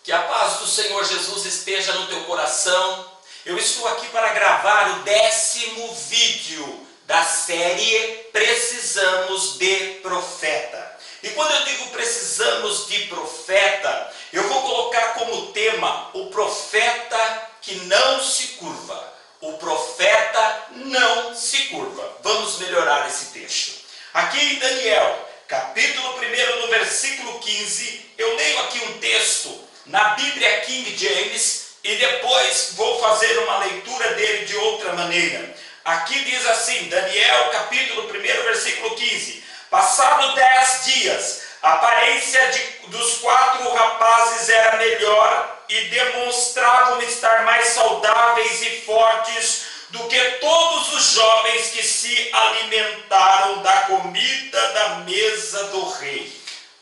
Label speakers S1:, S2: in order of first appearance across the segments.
S1: Que a paz do Senhor Jesus esteja no teu coração. Eu estou aqui para gravar o 10º vídeo da série Precisamos de Profeta. E quando eu digo precisamos de profeta, eu vou colocar como tema o profeta que não se curva. O profeta não se curva. Vamos melhorar esse texto. Aqui em Daniel, capítulo 1, no versículo 15, eu leio aqui um texto na Bíblia King James e depois vou fazer uma leitura dele de outra maneira. Aqui diz assim, Daniel capítulo 1, versículo 15: Passado 10 dias, a aparência dos 4 rapazes era melhor e demonstravam estar mais saudáveis e fortes do que todos os jovens que se alimentaram da comida da mesa do rei.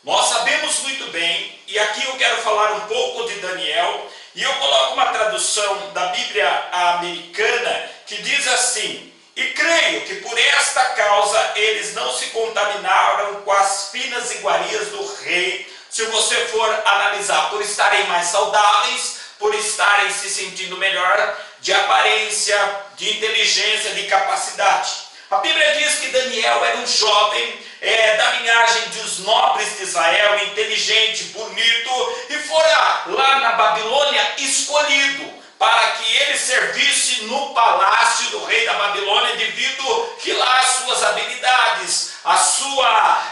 S1: Nós sabemos muito bem, e aqui eu quero falar um pouco de Daniel, e eu coloco uma tradução da Bíblia americana que diz assim: E creio que por esta causa eles não se contaminaram com as finas iguarias do rei. Se você for analisar, por estarem mais saudáveis, por estarem se sentindo melhor, de aparência, de inteligência, de capacidade. A Bíblia diz que Daniel era um jovem da linhagem dos nobres de Israel, inteligente, bonito, e fora lá na Babilônia escolhido para que ele servisse no palácio do rei da Babilônia, devido que lá as suas habilidades, a sua,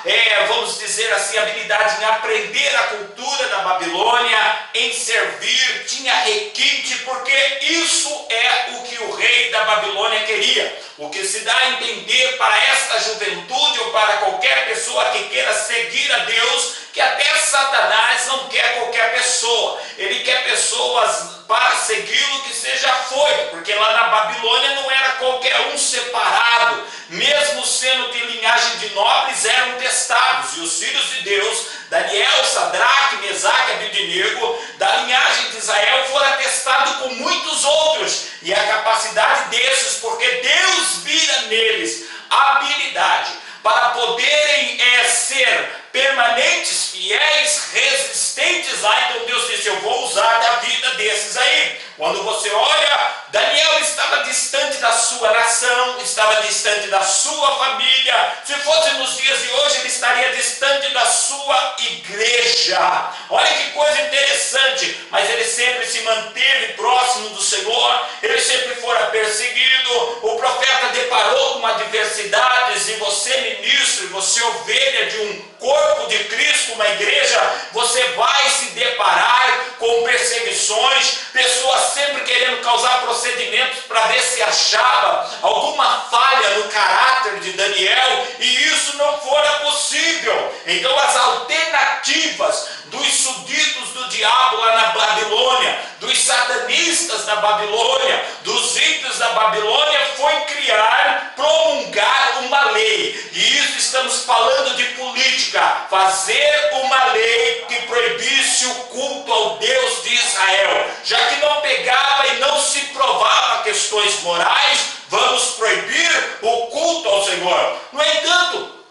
S1: vamos dizer assim, habilidade em aprender a cultura da Babilônia, em servir, tinha requinte, porque isso é o que o rei da Babilônia queria. O que se dá a entender para esta juventude ou para qualquer pessoa que queira seguir a Deus, que até Satanás não quer qualquer pessoa. Ele quer pessoas para segui-lo que seja afoito, porque lá na Babilônia não era qualquer um separado, mesmo sendo de linhagem de nobres, eram testados. E os filhos de Deus, Daniel, Sadraque, Mesaque e Abednego, da linhagem de Israel, foram testados com muitos outros. E a capacidade desses, porque Deus vira neles a habilidade para poderem ser permanentes, fiéis, resistentes lá. Então Deus disse: eu vou usar da vida desses aí. Quando você olha, Daniel estava distante da sua nação, estava distante da sua família. Se fosse nos dias de hoje, ele estaria distante da sua igreja. Olha que coisa interessante. Mas ele sempre se manteve próximo do Senhor, ele sempre fora perseguido. O profeta deparou com adversidades, e você, ministro, e você, ovelha de um corpo de Cristo, uma igreja, você vai se deparar com perseguições, pessoas sempre querendo causar procedimentos para ver se achava alguma falha no caráter de Daniel, e isso não fora possível. Então as alternativas dos súditos do diabo lá na Babilônia, dos satanistas da Babilônia, dos ímpios da Babilônia, foi criar, promulgar uma lei. E isso estamos falando de política, fazer uma lei que proibisse o culto ao Deus de Israel. Já que não pegava e não se provava questões morais, vamos proibir o culto ao Senhor. No entanto,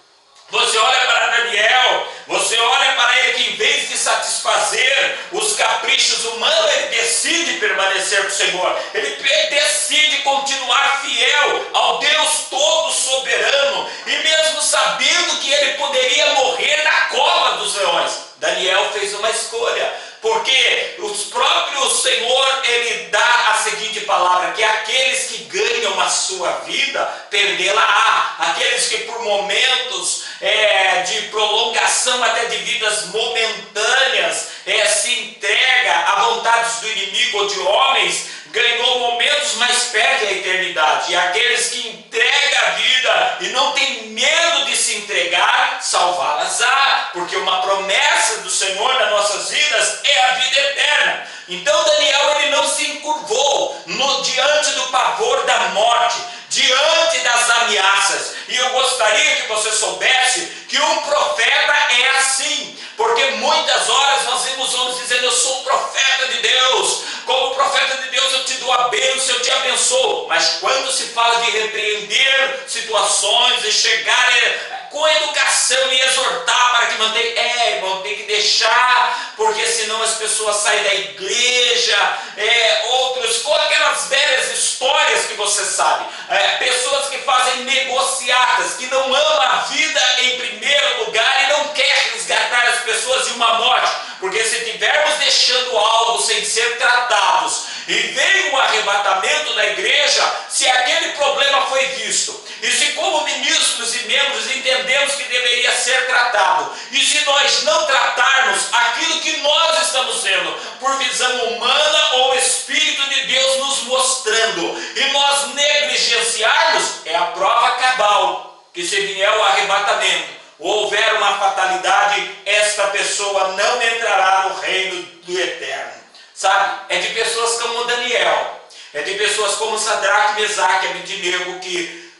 S1: você olha para Daniel, você olha para ele que, em vez de satisfazer os caprichos humanos, ele decide permanecer com o Senhor. Ele decide continuar fiel ao Deus todo soberano, e mesmo sabendo que ele poderia morrer na cova dos leões, Daniel fez uma escolha, porque o próprio Senhor, ele dá a seguinte palavra: que aqueles que ganham a sua vida, perdê-la-á. Aqueles que por momentos de prolongação até de vidas momentâneas se entrega a vontades do inimigo ou de homens, ganhou momentos, mas perde a eternidade. E aqueles que entregam a vida e não tem medo de se entregar, salvá-las-á, porque uma promessa do Senhor nas nossas vidas é a vida eterna. Então Daniel, ele não se encurvou diante do pavor da morte, diante das ameaças. E eu gostaria que você soubesse que um profeta é assim, porque muitas horas nós vemos homens dizendo: eu sou um profeta de Deus, como profeta de Deus eu te dou a bênção, eu te abençoo. Mas quando se fala de repreender situações e chegar com educação e exortar para que mantenha, irmão, tem que deixar, porque senão as pessoas saem da igreja, outros, com aquelas velhas histórias que você sabe, pessoas que fazem negociatas, que não amam a vida em primeiro lugar e não querem resgatar as pessoas de uma morte, porque se estivermos deixando algo sem ser tratados, e vem um arrebatamento da igreja, se aquele problema foi visto, e se como ministros e membros entendemos que deveria ser tratado, e se nós não tratarmos aquilo que nós estamos vendo, por visão humana ou Espírito de Deus nos mostrando, e nós negligenciarmos, é a prova cabal, que se vier o arrebatamento, ou houver uma fatalidade, esta pessoa não entrará no reino do eterno. Sabe? É de pessoas como Daniel, é de pessoas como Sadraque, Mesaque e Abednego que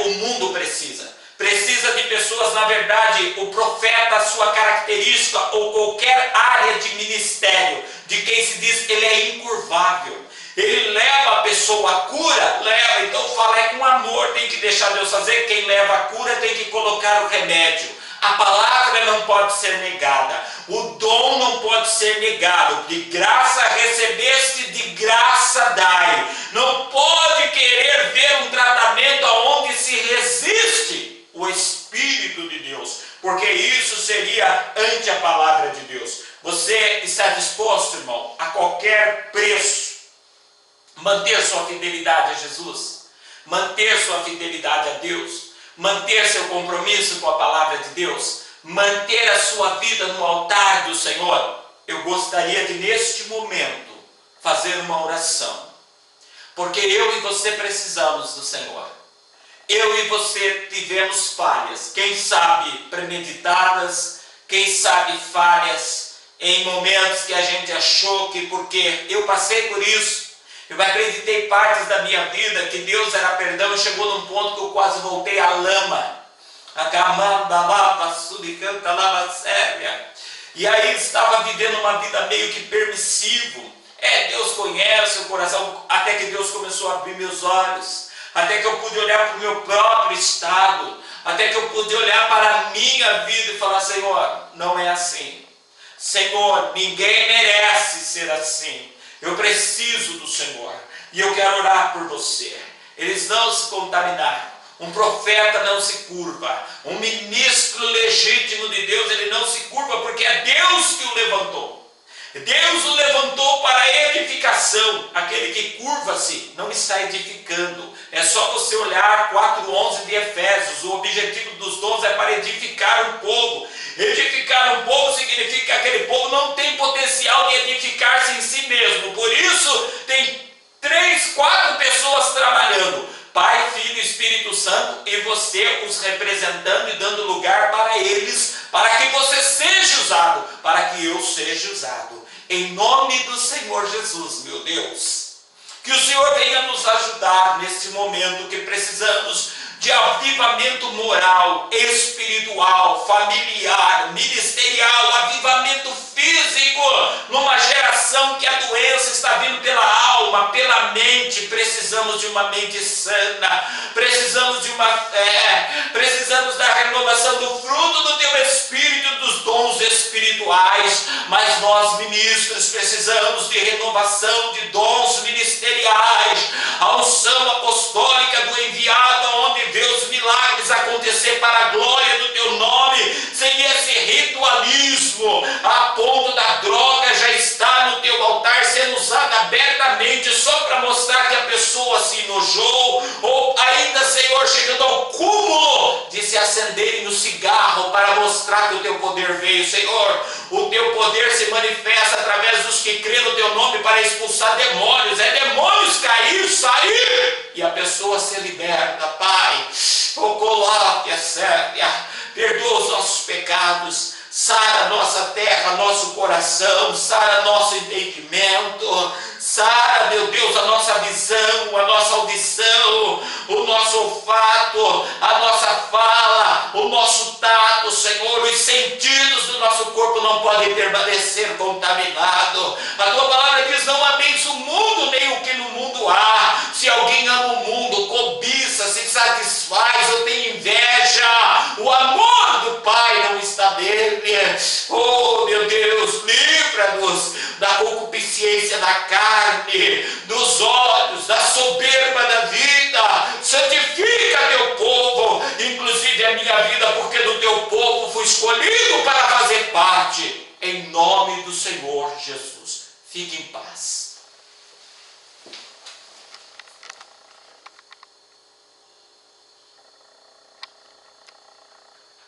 S1: o mundo precisa. Precisa de pessoas, na verdade, o profeta, a sua característica ou qualquer área de ministério, de quem se diz ele é incurvável. Ele leva a pessoa à cura, leva, então fala, é com amor, tem que deixar Deus fazer. Quem leva a cura tem que colocar o remédio. A palavra não pode ser negada, o dom não pode ser negado. De graça recebeste, de graça dai. Não pode querer ver um tratamento onde se resiste o Espírito de Deus, porque isso seria ante a palavra de Deus. Você está disposto, irmão, a qualquer preço, manter sua fidelidade a Jesus, manter sua fidelidade a Deus, manter seu compromisso com a palavra de Deus, manter a sua vida no altar do Senhor? Eu gostaria de neste momento fazer uma oração, porque eu e você precisamos do Senhor. Eu e você tivemos falhas, quem sabe premeditadas, quem sabe falhas em momentos que a gente achou que, porque eu passei por isso, eu acreditei partes da minha vida que Deus era perdão, e chegou num ponto que eu quase voltei à lama. E aí estava vivendo uma vida meio que permissivo. Deus conhece o coração, até que Deus começou a abrir meus olhos, até que eu pude olhar para o meu próprio estado, até que eu pude olhar para a minha vida e falar: Senhor, não é assim. Senhor, ninguém merece ser assim. Eu preciso do Senhor, e eu quero orar por você. Eles não se contaminaram. Um profeta não se curva. Um ministro legítimo de Deus, ele não se curva, porque é Deus que o levantou. Deus o levantou para edificação. Aquele que curva-se não está edificando. É só você olhar 4:11 de Efésios. O objetivo dos dons é para edificar um povo. Edificar um povo significa que aquele povo não tem potencial de edificar-se em si mesmo. Por isso tem 3, 4 pessoas trabalhando: Pai, Filho e Espírito Santo, e você os representando e dando lugar para eles, para que você seja usado, para que eu seja usado. Em nome do Senhor Jesus, meu Deus, que o Senhor venha nos ajudar nesse momento que precisamos de avivamento moral, espiritual, familiar, ministerial, avivamento físico, numa geração que a doença está vindo pela alma, pela mente. Precisamos de uma mente sana, precisamos precisamos da renovação do fruto do teu Espírito, dos dons espirituais, mas nós ministros precisamos de renovação de dons ministeriais, a unção apostólica do enviado, onde vê os milagres acontecer para a glória do teu nome, sem esse ritualismo, a ponto da droga já está no teu altar sendo usada abertamente só para mostrar que a pessoa se enojou, ou ainda, Senhor, chegando ao cúmulo de se acenderem no cigarro para mostrar que o teu poder veio. Senhor, o teu poder se manifesta através dos que crêem no teu nome para expulsar demônios. É demônios cair, sair, e a pessoa ser liberta. Pai, perdoa os nossos pecados, sara nossa terra, nosso coração, sara nosso entendimento, sara, meu Deus, a nossa visão, a nossa audição, o nosso olfato, a nossa fala, o nosso tato, Senhor. Os sentidos do nosso corpo não podem permanecer contaminados. A tua palavra diz: não ameis o mundo, nem o que no mundo há. Se alguém ama o mundo, cobiça, se satisfaz ou tem inveja, o amor do Pai não está nele. Ele. Oh, meu Deus, livra-nos da concupiscência da carne, dos olhos, da soberba da vida. Santifica teu povo, inclusive a minha vida, porque do teu povo fui escolhido para fazer parte. Em nome do Senhor Jesus. Fique em paz.